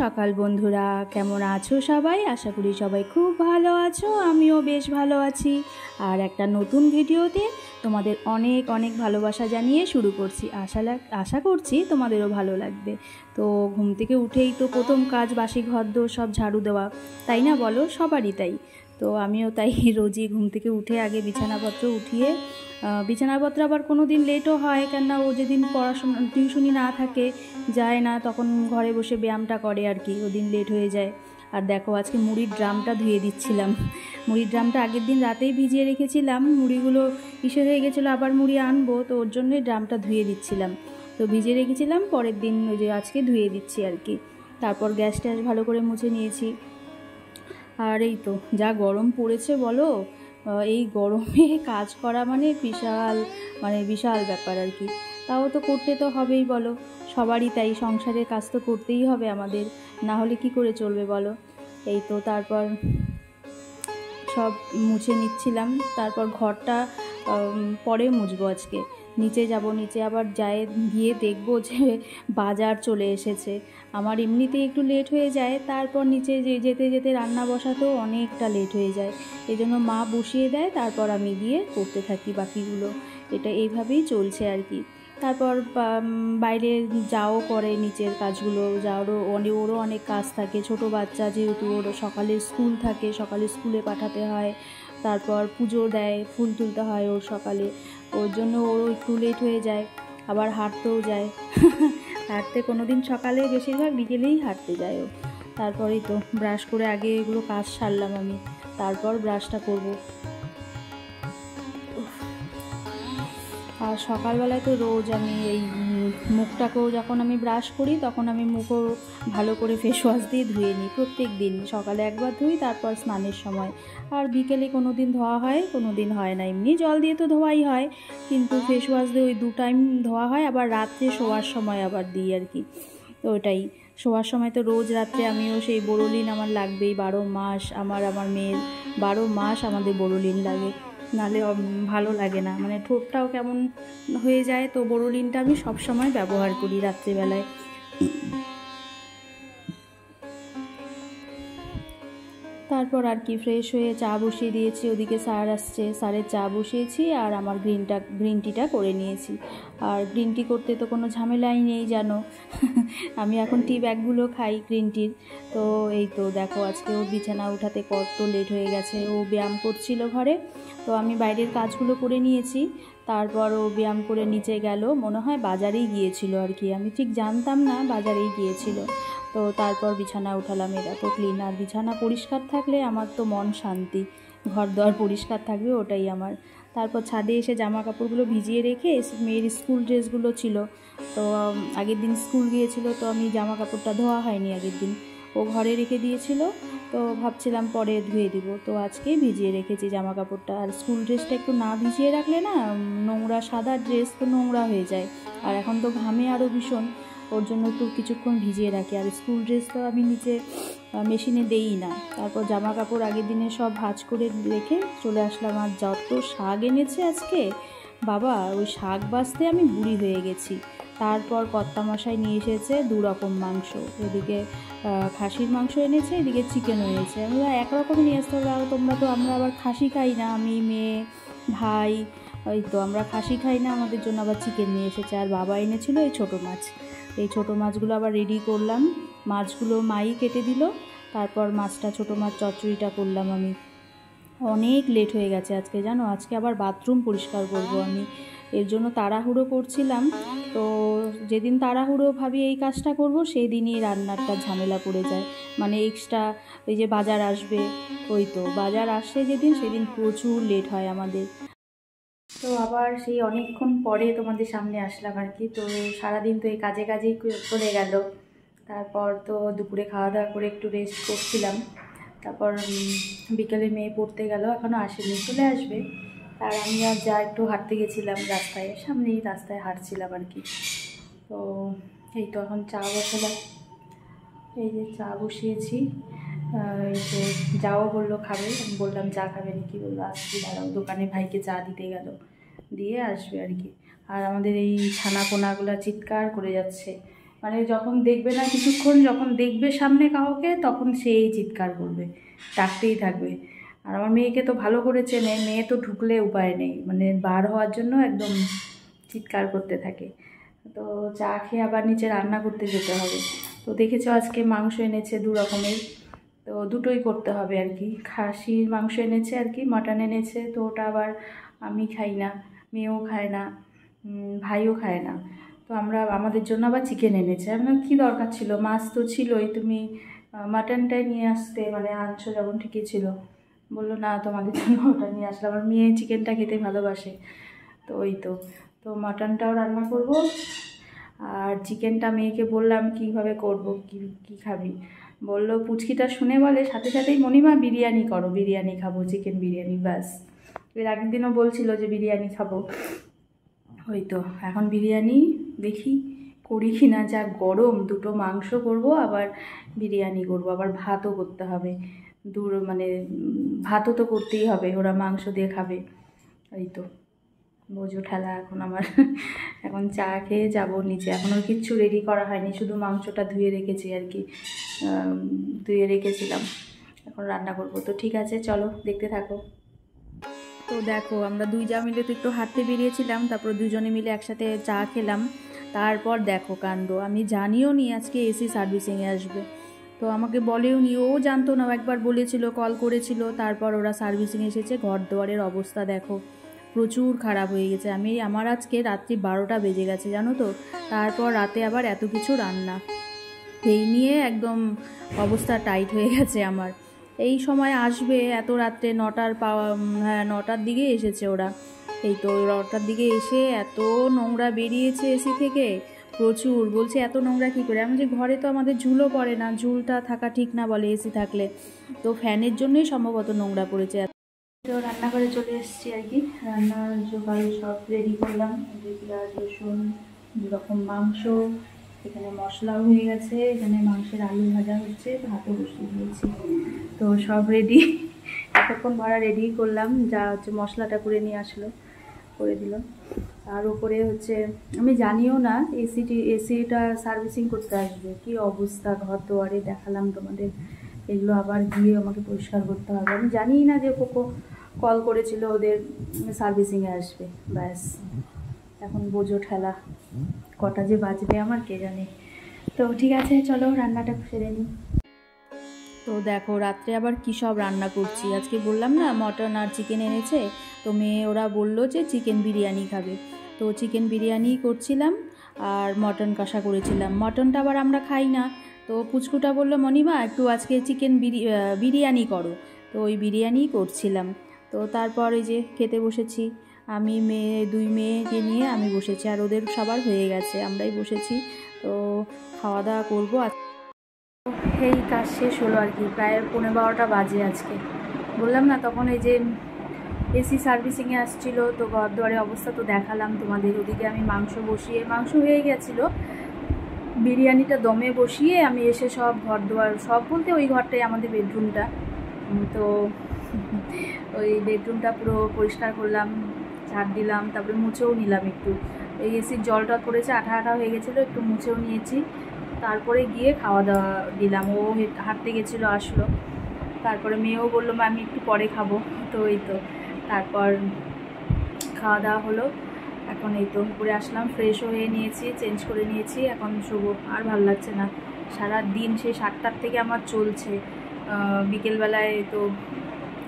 সকাল বন্ধুরা, কেমন আছো সবাই? আশা করি সবাই খুব ভালো আছো, আমিও বেশ ভালো আছি। আর একটা নতুন ভিডিওতে তোমাদের অনেক অনেক ভালোবাসা জানিয়ে শুরু করছি। আশা করছি তোমাদেরও ভালো লাগবে। তো ঘুম থেকে উঠেই তো প্রথম কাজ বাসি ঘরদোর সব ঝাড়ু দেওয়া, তাই না বলো? সবারই তাই। তো আমিও তাই রোজই ঘুম থেকে উঠে আগে বিছানাপত্র উঠিয়ে, বিছানাপত্র আবার কোনো দিন লেটও হয়, কেননা ও যেদিন পড়াশোনা টিউশনি না থাকে, যায় না, তখন ঘরে বসে ব্যায়ামটা করে আর কি, ওদিন লেট হয়ে যায়। আর দেখো আজকে মুড়ির ড্রামটা ধুয়ে দিচ্ছিলাম। মুড়ির ড্রামটা আগের দিন রাতেই ভিজিয়ে রেখেছিলাম, মুড়িগুলো ইসে হয়ে গেছিলো, আবার মুড়ি আনবো, তো ওর জন্যই ড্রামটা ধুয়ে দিচ্ছিলাম। তো ভিজিয়ে রেখেছিলাম, পরের দিন ওই যে আজকে ধুয়ে দিচ্ছি আর কি। তারপর গ্যাস ট্যাস ভালো করে মুছে নিয়েছি। আর এই তো যা গরম পড়েছে বলো, এই গরমে কাজ করা মানে বিশাল ব্যাপার আর কি। তাও তো করতে তো হবেই বলো, সবারই তাই, সংসারের কাজ তো করতেই হবে আমাদের, না হলে কি করে চলবে বলো। এই তো তারপর সব মুছে নিচ্ছিলাম। তারপর ঘরটা পরে মুছবো আজকে। নিচে যাব, নিচে আবার গিয়ে দেখবো যে বাজার চলে এসেছে। আমার এমনিতেই একটু লেট হয়ে যায়, তারপর নিচে যেতে যেতে রান্না বসাতেও অনেকটা লেট হয়ে যায়। এই জন্য মা বসিয়ে দেয়, তারপর আমি গিয়ে করতে থাকি বাকিগুলো। এটা এইভাবেই চলছে আর কি। তারপর বাইরে যাও করে নিচের কাজগুলো, ওরও অনেক কাজ থাকে। ছোট বাচ্চা যেহেতু, ওরও সকালে স্কুল থাকে, সকালে স্কুলে পাঠাতে হয়। তারপর পুজো দেয়, ফুল তুলতে হয় ওর সকালে, ওর জন্য ওরও একটু লেট হয়ে যায়। আবার হাঁটতেও যায় হাঁটতে কোনো দিন সকালে, বেশিরভাগ বিকেলেই হাঁটতে যায় ও। তারপরেই তো ব্রাশ করে আগে এগুলো কাজ সারলাম আমি, তারপর ব্রাশটা করব। আর সকালবেলায় তো রোজ আমি এই মুখটাকেও যখন আমি ব্রাশ করি, তখন আমি মুখও ভালো করে ফেস ওয়াশ দিয়ে ধুয়ে নিই প্রত্যেক দিন। সকালে একবার ধুই, তারপর স্নানের সময়। আর বিকেলে কোনো দিন ধোয়া হয়, কোনো দিন হয় না। এমনি জল দিয়ে তো ধোয়াই হয়, কিন্তু ফেস ওয়াশ দিয়ে ওই 2 টাইম ধোয়া হয়। আবার রাত্রে শোয়ার সময় আবার দিই আর কি। তো ওটাই, শোয়ার সময় তো রোজ রাত্রে আমিও সেই বোরোলিন আমার লাগবেই। 12 মাস আমার মেয়ের 12 মাস আমাদের বোরোলিন লাগে, নাহলে ভালো লাগে না, মানে ঠোঁটটাও কেমন হয়ে যায়। তো বোরোলিনটা আমি সব সময় ব্যবহার করি রাত্রিবেলায়। তারপর আর কি ফ্রেশ হয়ে চা বসিয়ে দিয়েছি, ওদিকে স্যার আসছে, স্যারের চা বসিয়েছি, আর আমার গ্রিন টিটা করে নিয়েছি। আর গ্রিন টি করতে তো কোনো ঝামেলাই নেই জানো আমি এখন টি ব্যাগগুলো খাই গ্রিন টির। তো এই তো দেখো আজকে ওর বিছানা উঠাতে কত লেট হয়ে গেছে। ও ব্যায়াম করছিল ঘরে, তো আমি বাইরের কাজগুলো করে নিয়েছি। তারপর ও ব্যায়াম করে নিচে গেল, মনে হয় বাজারেই গিয়েছিল আর কি, আমি ঠিক জানতাম না, বাজারেই গিয়েছিল। তো তারপর বিছানা উঠালাম। এরা তো ক্লিন, আর বিছানা পরিষ্কার থাকলে আমার তো মন শান্তি, ঘর দোয়ার পরিষ্কার থাকবে ওটাই আমার। তারপর ছাদে এসে জামা কাপড়গুলো ভিজিয়ে রেখে, মেয়ের স্কুল ড্রেসগুলো ছিল, তো আগের দিন স্কুল গিয়েছিল, তো আমি জামা কাপড়টা ধোয়া হয়নি আগের দিন, ও ঘরে রেখে দিয়েছিল। তো ভাবছিলাম পরে ধুয়ে দিব, তো আজকেই ভিজিয়ে রেখেছি জামা কাপড়টা। আর স্কুল ড্রেসটা একটু না ভিজিয়ে রাখলে না, নোংরা, সাদা ড্রেস তো নোংরা হয়ে যায়, আর এখন তো ঘামে আরও ভীষণ, ওর জন্য একটু কিছুক্ষণ ভিজিয়ে রাখি। আর স্কুল ড্রেস তো আমি নিচে মেশিনে দেই না। তারপর জামা কাপড় আগের দিনে সব ভাঁজ করে রেখে চলে আসলাম। আর যত শাক এনেছে আজকে, বাবা ওই শাক বাছতে আমি বুড়ি হয়ে গেছি। তারপর কর্তামশাই নিয়ে এসেছে 2 রকম মাংস, এদিকে খাসির মাংস এনেছে, এদিকে চিকেন এনেছে। আমরা একরকমই নিয়ে আসতে হবে, আমরা আবার খাসি খাই না, আমি, মেয়ে, ভাই, ওই তো আমরা খাসি খাই না, আমাদের জন্য আবার চিকেন নিয়ে এসেছে। আর বাবা এনেছিল এই ছোটো মাছ, এই ছোটো মাছগুলো আবার রেডি করলাম। মাছগুলো মাই কেটে দিল, তারপর ছোটো মাছ চচ্চড়িটা করলাম আমি। অনেক লেট হয়ে গেছে আজকে জানো, আজকে আবার বাথরুম পরিষ্কার করব আমি, এর জন্য তাড়াহুড়ো করছিলাম। তো যেদিন তাড়াহুড়ো ভাবি এই কাজটা করব, সেই দিনই রান্নারটা ঝামেলা পড়ে যায়, মানে এক্সট্রা ওই যে বাজার আসবে, ওই তো বাজার আসে যেদিন, সেদিন প্রচুর লেট হয় আমাদের। তো আবার সেই অনেকক্ষণ পরে তোমাদের সামনে আসলাম আর কি। তো সারাদিন তো এই কাজেই চলে গেল। তারপর তো দুপুরে খাওয়া দাওয়া করে একটু রেস্ট করছিলাম। তারপর বিকেলে মেয়ে পড়তে গেল, এখনও আসেনি, চলে আসবে। আর আমি আর যা একটু হাঁটতে গেছিলাম রাস্তায়, সামনেই রাস্তায় হাঁটছিলাম আর কি। তো এই তো এখন চা বসালাম, এই যে চা বসিয়েছি। এই যে যাও বললো খাবে, আমি বললাম চা খাবে নাকি, বললো আসছি দাঁড়াও, দোকানে ভাইকে চা দিতে গেল, দিয়ে আসবে আর কি। আর আমাদের এই ছানা পোনাগুলো চিৎকার করে যাচ্ছে, মানে যখন দেখবে না কিছুক্ষণ, যখন দেখবে সামনে কাউকে তখন সেই চিৎকার করবে, ডাকতেই থাকবে। আর আমার মেয়েকে তো ভালো করে চেনে, মেয়ে তো ঢুকলে উপায় নেই, মানে বার হওয়ার জন্য একদম চিৎকার করতে থাকে। তো চা খেয়ে আবার নিচে রান্না করতে যেতে হবে। তো দেখেছো আজকে মাংস এনেছে 2 রকমের, তো দুটোই করতে হবে আর কি। খাসির মাংস এনেছে আর কি, মাটন এনেছে, তো ওটা আবার আমি খাই না, মেয়েও খায় না, ভাইও খায় না। তো আমরা আমাদের জন্য আবার চিকেন এনেছে। আপনার কী দরকার ছিল, মাছ তো ছিলই, তুমি মাটনটাই নিয়ে আসতে, মানে আনছো যখন ঠিকই ছিল। বললো না তোমাদের জন্য ওটা নিয়ে আসলাম, আমার মেয়ে চিকেনটা খেতে ভালোবাসে। তো ওই তো মাটনটাও রান্না করব, আর চিকেনটা মেয়েকে বললাম কীভাবে করব, কী খাবি। বললো পুচকিটা শুনে বলে সাথে সাথেই মণিমা বিরিয়ানি করো, বিরিয়ানি খাবো, চিকেন বিরিয়ানি। ব্যাস, এর আগের দিনও বলছিল যে বিরিয়ানি খাবো। ওই তো এখন বিরিয়ানি দেখি করি কি না, যা গরম, 2টো মাংস করব, আবার বিরিয়ানি করব, আবার ভাতও করতে হবে। মানে ভাতও তো করতেই হবে, ওরা মাংস দিয়ে খাবে। এই তো বোঝো ঠেলা এখন আমার। এখন চা খেয়ে যাবো নিচে, এখনও কিচ্ছু রেডি করা হয়নি, শুধু মাংসটা ধুয়ে রেখেছি আর কি, ধুয়ে রেখেছিলাম, এখন রান্না করবো। তো ঠিক আছে চলো দেখতে থাকো। তো দেখো আমরা 2 যা মিলে তো একটু হাঁটতে বেরিয়েছিলাম, তারপর 2জনে মিলে একসাথে চা খেলাম। তারপর দেখো কাণ্ড, আমি জানিও নি আজকে এসি সার্ভিসিংয়ে আসবে। তো আমাকে বলেও নি, ও জানতো না, একবার বলেছিল, কল করেছিল, তারপর ওরা সার্ভিসিং এসেছে। ঘর দুয়ারের অবস্থা দেখো, প্রচুর খারাপ হয়ে গেছে। আমার আজকে রাত্রি 12টা বেজে গেছে জানো তো। তারপর রাতে আবার এত কিছু রান্না, এই নিয়ে একদম অবস্থা টাইট হয়ে গেছে আমার। এই সময় আসবে এত রাত্রে, 9টার দিকে এসেছে ওরা। এই তো 9টার দিকে এসে এত নোংরা বেরিয়েছে এসি থেকে, প্রচুর। বলছে এত নোংরা কী করে, আমি যে ঘরে তো আমাদের ঝুলও পড়ে না, ঝুলটা থাকা ঠিক না বলে এসি থাকলে, তো ফ্যানের জন্যই সম্ভবত নোংরা পড়েছে। তো রান্নাঘরে চলে এসেছি আর কি, রান্নার জোগাড় সব রেডি করলাম। পেঁয়াজ রসুন, 2 রকম মাংস, এখানে মশলাও হয়ে গেছে, এখানে মাংসের আলু ভাজা হচ্ছে, ভাতও বসিয়ে দিয়েছি। তো সব রেডি, এতক্ষণ ভরা রেডি করলাম, যা হচ্ছে মশলাটা করে নিয়ে আসলো, করে দিল। আর উপরে হচ্ছে আমি জানিও না এসিটা সার্ভিসিং করতে আসবে, কি অবস্থা ঘর দুয়ারে, দেখালাম তোমাদের। এগুলো আবার গিয়ে আমাকে পরিষ্কার করতে হবে, আমি জানিই না যে কোকো কল করেছিল ওদের সার্ভিসিংয়ে আসবে। ব্যাস এখন বোঝো ঠেলা, কটা যে বাজবে আমার কে জানে। তো ঠিক আছে চলো রান্নাটা সেরে নিই। তো দেখো রাত্রে আবার কী সব রান্না করছি, আজকে বললাম না মটন আর চিকেন এনেছে, তো মেয়ে ওরা বললো যে চিকেন বিরিয়ানি খাবে, তো চিকেন বিরিয়ানি করছিলাম, আর মটন কষা করেছিলাম। মটনটা আবার আমরা খাই না, তো পুচকুটা বললো মণিমা একটু আজকে চিকেন বিরিয়ানি করো, তো ওই বিরিয়ানি করছিলাম। তো তারপর এই যে খেতে বসেছি, আমি মেয়ে 2 মেয়েকে নিয়ে আমি বসেছি, আর ওদের সবার হয়ে গেছে, আমরাই বসেছি। তো খাওয়া দাওয়া করবো। এই কাজ শেষ হলো আর কি, প্রায় 11:15 বাজে আজকে। বললাম না তখন এই যে এসি সার্ভিসিংয়ে আসছিলো, তো ঘর দুয়ারে অবস্থা তো দেখালাম তোমাদের। ওদিকে আমি মাংস হয়ে গেছিলো, বিরিয়ানিটা দমে বসিয়ে আমি এসে সব ঘর দুয়ার, সব বলতে ওই ঘরটাই আমাদের বেডরুমটা, তো ওই বেডরুমটা পুরো পরিষ্কার করলাম, ঝাড় দিলাম, তারপরে মুছেও নিলাম একটু। এই এসির জলটা পড়েছে, আঠা আঠা হয়ে গেছিলো, একটু মুছেও নিয়েছি। তারপরে গিয়ে খাওয়া দাওয়া দিলাম, ও হাঁটতে গেছিলো, আসলো। তারপরে মেয়েও বললো মা আমি একটু পরে খাবো, তো এই তো তারপর খাওয়া দাওয়া হলো। এখন এই তো উপরে আসলাম, ফ্রেশও হয়ে নিয়েছি, চেঞ্জ করে নিয়েছি, এখন শোবো। আর ভালো লাগছে না, সারা দিন সেই 7টার থেকে আমার চলছে। বিকেলবেলায় তো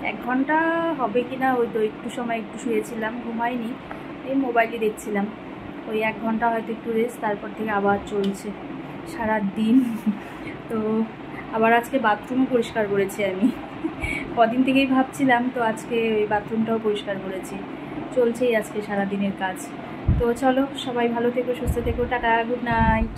1 ঘন্টা হবে কি না, ওই তো একটু সময় একটু শুয়েছিলাম, ঘুমাইনি, এই মোবাইলই দেখছিলাম। ওই 1 ঘন্টা হয়তো একটু রেস্ট, তারপর থেকে আবার চলছে সারা দিন। তো আবার আজকে বাথরুমও পরিষ্কার করেছি আমি, কদিন থেকেই ভাবছিলাম, তো আজকে ওই বাথরুমটাও পরিষ্কার করেছি। চলছেই আজকে সারা দিনের কাজ। তো চলো সবাই ভালো থেকো, সুস্থ থেকো, টাটা, গুড নাইট।